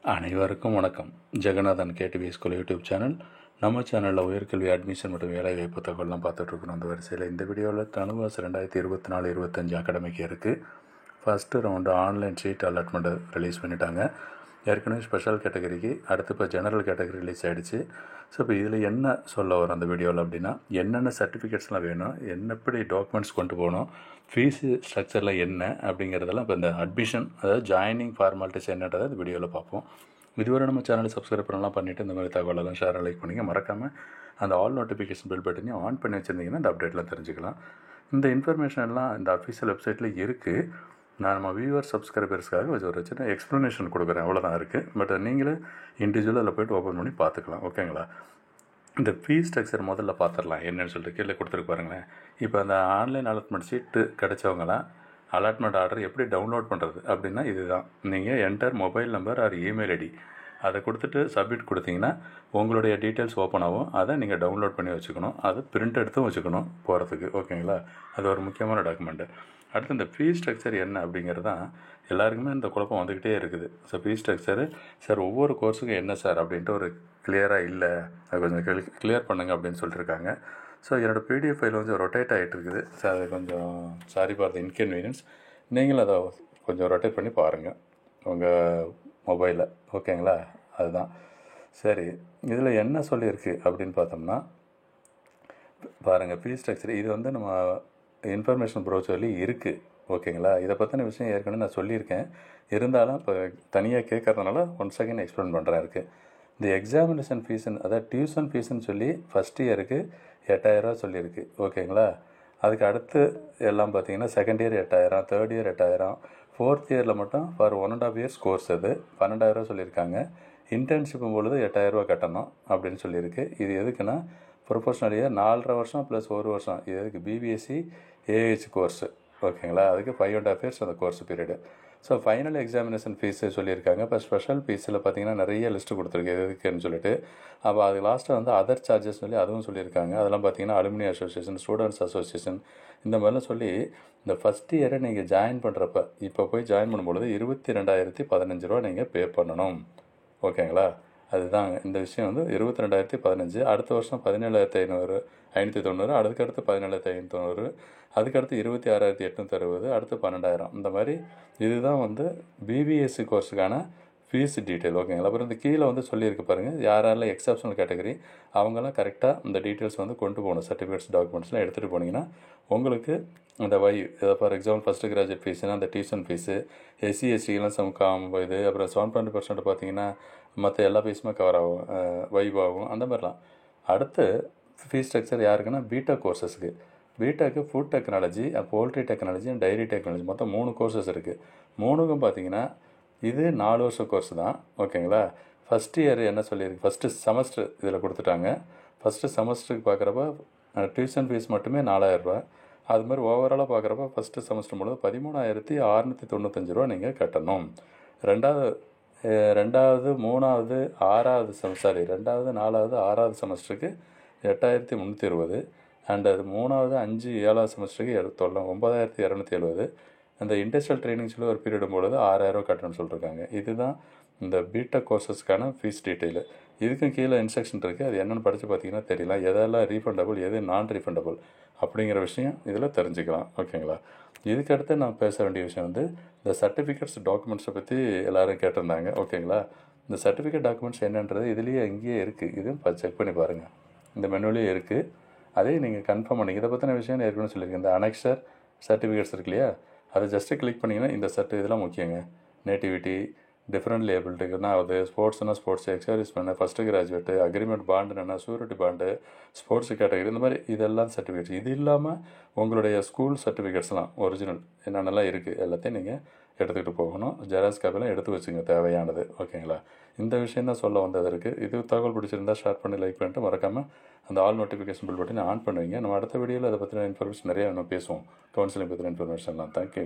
அனைவருக்கும் வணக்கம். Jeganathan KDV school YouTube channel. நம்ம சேனலில் உயர்கல்வி அட்மிஷன் மற்றும் வேலைவாய்ப்பு தகவலாம் பார்த்துட்ருக்கணும். அந்த வரிசையில் இந்த வீடியோவில் தனுவாஸ் 2024-25 அகாடமிக்கு இருக்குது. First round online seat allotment release பண்ணிட்டாங்க. ஏற்கனவே ஸ்பெஷல் கேட்டகரிக்கு அடுத்து இப்போ ஜெனரல் கேட்டகரி ரிலீஸ் ஆகிடுச்சு. ஸோ இப்போ இதில் என்ன சொல்ல வரும் அந்த வீடியோவில் அப்படின்னா, என்னென்ன சர்டிஃபிகேட்ஸ்லாம் வேணும், எப்படி டாக்குமெண்ட்ஸ் கொண்டு போகணும், ஃபீஸு ஸ்ட்ரக்சரில் என்ன அப்படிங்கிறதெல்லாம் இப்போ இந்த அட்மிஷன், அதாவது ஜாயினிங் ஃபார்மாலிட்டிஸ் என்னன்றதை இந்த வீடியோவில் பார்ப்போம். இதுவரை நம்ம சேனலை சப்ஸ்கிரைப் பண்ணலாம் பண்ணிவிட்டு இந்த மாதிரி தகவலெல்லாம் ஷேர் லைக் பண்ணிங்க. மறக்காமல் அந்த ஆல் நோட்டிஃபிகேஷன் பில் பட்டனையும் ஆன் பண்ணி வச்சுருந்தீங்கன்னா இந்த அப்டேட்லாம் தெரிஞ்சுக்கலாம். இந்த இன்ஃபர்மேஷன் எல்லாம் இந்த அஃபீஷியல் வெப்சைட்டில் இருக்குது. நான் நம்ம வியூவர் சப்ஸ்கிரைபர்ஸ்க்காக ஒரு சின்ன எக்ஸ்ப்ளனேஷன் கொடுக்குறேன், அவ்வளோதான் இருக்குது. பட் நீங்களே இண்டிவிஜுவலாக அதில் போய்ட்டு ஓப்பன் பண்ணி பார்த்துக்கலாம். ஓகேங்களா? இந்த ஃபீஸ் ஸ்ட்ரக்சர் முதல்ல பார்த்துடலாம் என்னென்னு சொல்லிட்டு கீழே கொடுத்துருக்கு பாருங்களேன். இப்போ அந்த ஆன்லைன் அலாட்மெண்ட் சீட்டு கிடைச்சவங்களாம் அலாட்மெண்ட் ஆர்டர் எப்படி டவுன்லோட் பண்ணுறது அப்படின்னா இதுதான். நீங்கள் enter mobile number or email ID அதை கொடுத்துட்டு சப்மிட் கொடுத்தீங்கன்னா உங்களுடைய டீட்டெயில்ஸ் ஓப்பன் ஆகும். அதை நீங்கள் டவுன்லோட் பண்ணி வச்சுக்கணும். அது பிரிண்ட் எடுத்தும் வச்சுக்கணும் போகிறதுக்கு. ஓகேங்களா? அது ஒரு முக்கியமான டாக்குமெண்ட்டு. அடுத்து இந்த ஃபீஸ் ஸ்ட்ரக்சர் என்ன அப்படிங்கிறது தான் எல்லாருக்குமே இந்த குழப்பம் வந்துக்கிட்டே இருக்குது. ஸோ ஃபீஸ் ஸ்ட்ரக்சரு சார் ஒவ்வொரு கோர்ஸுக்கும் என்ன சார் அப்படின்ட்டு ஒரு கிளியராக இல்லை, அது கொஞ்சம் கிளியர் பண்ணுங்கள் அப்படின்னு சொல்லியிருக்காங்க. ஸோ என்னோடய பிடிஎஃப் ஃபைல் வந்து ரொட்டேட் ஆகிட்டு இருக்குது. ஸோ அது கொஞ்சம் சாரி ஃபார் த இன்கன்வீனியன்ஸ். நீங்களும் அதை கொஞ்சம் ரொட்டேட் பண்ணி பாருங்கள் உங்கள் மொபைலில். ஓகேங்களா? அதுதான் சரி. இதில் என்ன சொல்லியிருக்கு அப்படின்னு பார்த்தோம்னா பாருங்கள், ஃபீஸ் ஸ்ட்ரக்சர் இது வந்து நம்ம இன்ஃபர்மேஷன் ப்ரோச்சர்லேயும் இருக்குது. ஓகேங்களா? இதை பற்றின விஷயம் ஏற்கனவே நான் சொல்லியிருக்கேன். இருந்தாலும் இப்போ தனியாக கேட்கறதுனால 1 செகண்ட் எக்ஸ்பிளைன் பண்ணுறேன் இருக்குது. இந்த எக்ஸாமினேஷன் ஃபீஸுன்னு, அதாவது டியூஷன் ஃபீஸுன்னு சொல்லி ஃபஸ்ட் இயருக்கு 8000 சொல்லியிருக்கு. ஓகேங்களா? அதுக்கு அடுத்து எல்லாம் பார்த்திங்கன்னா second year 8000, third year 8000, fourth இயரில் மட்டும் ஃபார் 1.5 இயர்ஸ் கோர்ஸ் அது 12000 சொல்லியிருக்காங்க. இன்டர்ன்ஷிப்பும் பொழுது 8000 கட்டணும் அப்படின்னு சொல்லியிருக்கு. இது எதுக்குன்னா ப்ரொஃபஷனல் இயர் 4.5 வருஷம் ப்ளஸ் 1 வருஷம். இது எதுக்கு? BPSC AH course. ஓகேங்களா? அதுக்கு 5.5 இயர்ஸ் அந்த course period. So final examination fees சொல்லியிருக்காங்க. இப்போ ஸ்பெஷல் ஃபீஸில் பார்த்திங்கன்னா நிறைய லிஸ்ட்டு கொடுத்துருக்கு எதுக்குன்னு சொல்லிட்டு. அப்போ அது லாஸ்ட்டாக வந்து அதர் சார்ஜஸ் சொல்லி அதுவும் சொல்லியிருக்காங்க. அதெல்லாம் பார்த்திங்கன்னா அலுமினி அசோசியேஷன், ஸ்டூடெண்ட்ஸ் அசோசியேஷன், இந்த மாதிரிலாம் சொல்லி இந்த ஃபஸ்ட் இயரை நீங்கள் ஜாயின் பண்ணுறப்ப இப்போ போய் ஜாயின் பண்ணும்பொழுது 22,015 ரூபா நீங்கள் பே பண்ணணும். ஓகேங்களா? அதுதாங்க இந்த விஷயம் வந்து 22,015. அடுத்த வருஷம் 17,590, அதுக்கடுத்து 17,590, அதுக்கடுத்து 26,860, அடுத்து 12,000. இந்த மாதிரி இதுதான் வந்து பிபிஎஸ்சி கோர்ஸுக்கான ஃபீஸ் டீட்டெயில். ஓகேங்களா? அப்புறம் இந்த கீழே வந்து சொல்லியிருக்கு பாருங்கள், யாரெல்லாம் எக்ஸப்ஷனல் கேட்டகரி அவங்கெல்லாம் கரெக்டாக இந்த டீட்டெயில்ஸ் வந்து கொண்டு போகணும். சர்டிஃபிகேட்ஸ் டாக்குமெண்ட்ஸ்லாம் எடுத்துகிட்டு போனீங்கன்னா உங்களுக்கு அந்த ஃபார் எக்ஸாம்பிள் ஃபஸ்ட்டு கிராஜுவேட் ஃபீஸுனா அந்த டியூஷன் ஃபீஸு, எஸ்சி எஸ்சிலாம் இது அப்புறம் 7.20% பார்த்தீங்கன்னா மற்ற எல்லா ஃபீஸுமே கவர் ஆகும், ஆகும், அந்த மாதிரிலாம். அடுத்து ஃபீஸ் ஸ்ட்ரக்சர் யாருக்குன்னா பிடெக் கோர்சஸ்க்கு. பிடெக்கு food technology, poultry technology and dairy technology மொத்தம் 3 கோர்சஸ் இருக்குது. 3க்கும் பார்த்தீங்கன்னா இது 4 வருஷம் கோர்ஸ் தான். ஓகேங்களா? ஃபஸ்ட்டு இயர் என்ன சொல்லியிருக்கு, ஃபஸ்ட்டு செமஸ்டர் இதில் கொடுத்துட்டாங்க. ஃபஸ்ட்டு செமஸ்டருக்கு பார்க்குறப்ப டியூஷன் ஃபீஸ் மட்டுமே 4000 ரூபா. அது மாதிரி ஓவராலாக பார்க்குறப்ப ஃபஸ்ட்டு செமஸ்டர் பொழுது 13,695 ரூபா நீங்கள் கட்டணும். ரெண்டாவது 3வது 6வது ரெண்டாவது 4வது 6வது செமஸ்டருக்கு 8,320. அண்ட் அது 3வது 5 7வது செமஸ்டருக்கு 9,270. அந்த இண்டஸ்ட்ரியல் ட்ரைனிங் சொல்லி ஒரு பீரியடும் பொழுது 6,000 கட்டணும்னு சொல்லியிருக்காங்க. இதுதான் இந்த பிடெக் கோர்சஸ்க்கான ஃபீஸ் டீட்டெயிலு. இதுக்கும் கீழே இன்ஸ்ட்ரக்ஷன் இருக்குது. அது என்னென்னு படித்து பார்த்தீங்கன்னா தெரியலாம். எதெல்லாம் ரீஃபண்டபுள், எது நான் ரீஃபண்டபுள் அப்படிங்கிற விஷயம் இதில் தெரிஞ்சுக்கலாம். ஓகேங்களா? இதுக்கடுத்து நான் பேச வேண்டிய விஷயம் வந்து இந்த சர்டிஃபிகேட்ஸ் டாக்குமெண்ட்ஸை பற்றி எல்லோரும் கேட்டிருந்தாங்க. ஓகேங்களா? இந்த சர்டிஃபிகேட் டாக்குமெண்ட்ஸ் என்னன்றது இதுலேயே இங்கேயே இருக்குது. இதுவும் செக் பண்ணி பாருங்கள். இந்த மெனுலேயே இருக்குது. அதே நீங்கள் கன்ஃபார்ம் பண்ணிங்க. இதை பற்றின விஷயம் ஏற்கனவே சொல்லியிருக்கேன். இந்த அனெக்ஸர் சர்டிஃபிகேட்ஸ் இருக்கு இல்லையா, அதை ஜஸ்ட்டு கிளிக் பண்ணிங்கன்னா இந்த இதெல்லாம் முக்கியங்க. நேட்டிவிட்டி, டிஃப்ரெண்ட் லேபிள்ட்டுக்குன்னா அது ஸ்போர்ட்ஸ்னால் ஸ்போர்ட்ஸ், எக்ஸர்வீஸ் பண்ண, ஃபஸ்ட்டு கிராஜுவேட்டு, அக்ரிமெண்ட் பாண்டுன்னா ஷூரிட்டி பாண்டு, ஸ்போர்ட்ஸ் கேட்டகரி, இந்த மாதிரி இதெல்லாம் சர்டிஃபிகேட்ஸ். இது இல்லாமல் உங்களுடைய ஸ்கூல் சர்டிஃபிகேட்ஸ்லாம் ஒரிஜினல் என்னென்னலாம் இருக்குது எல்லாத்தையும் நீங்கள் எடுத்துக்கிட்டு போகணும். ஜெராக்ஸ் காப்பிலாம் எடுத்து வச்சுங்க தேவையானது. ஓகேங்களா? இந்த விஷயம் தான் சொல்ல வந்தது இருக்குது. இது தகவல் பிடிச்சிருந்தா ஷேர் பண்ணி லைக் பண்ணிட்டு மறக்காமல் அந்த ஆல் நோட்டிஃபிகேஷன் பில் பட்டனை ஆன் பண்ணுவீங்க. நம்ம அடுத்த வீடியோவில் அதை பற்றின இன்ஃபர்மேஷன் நிறையா நம்ம பேசுவோம். கவுன்சிலிங் பற்றின இன்ஃபர்மேஷன்லாம். தேங்க்யூ.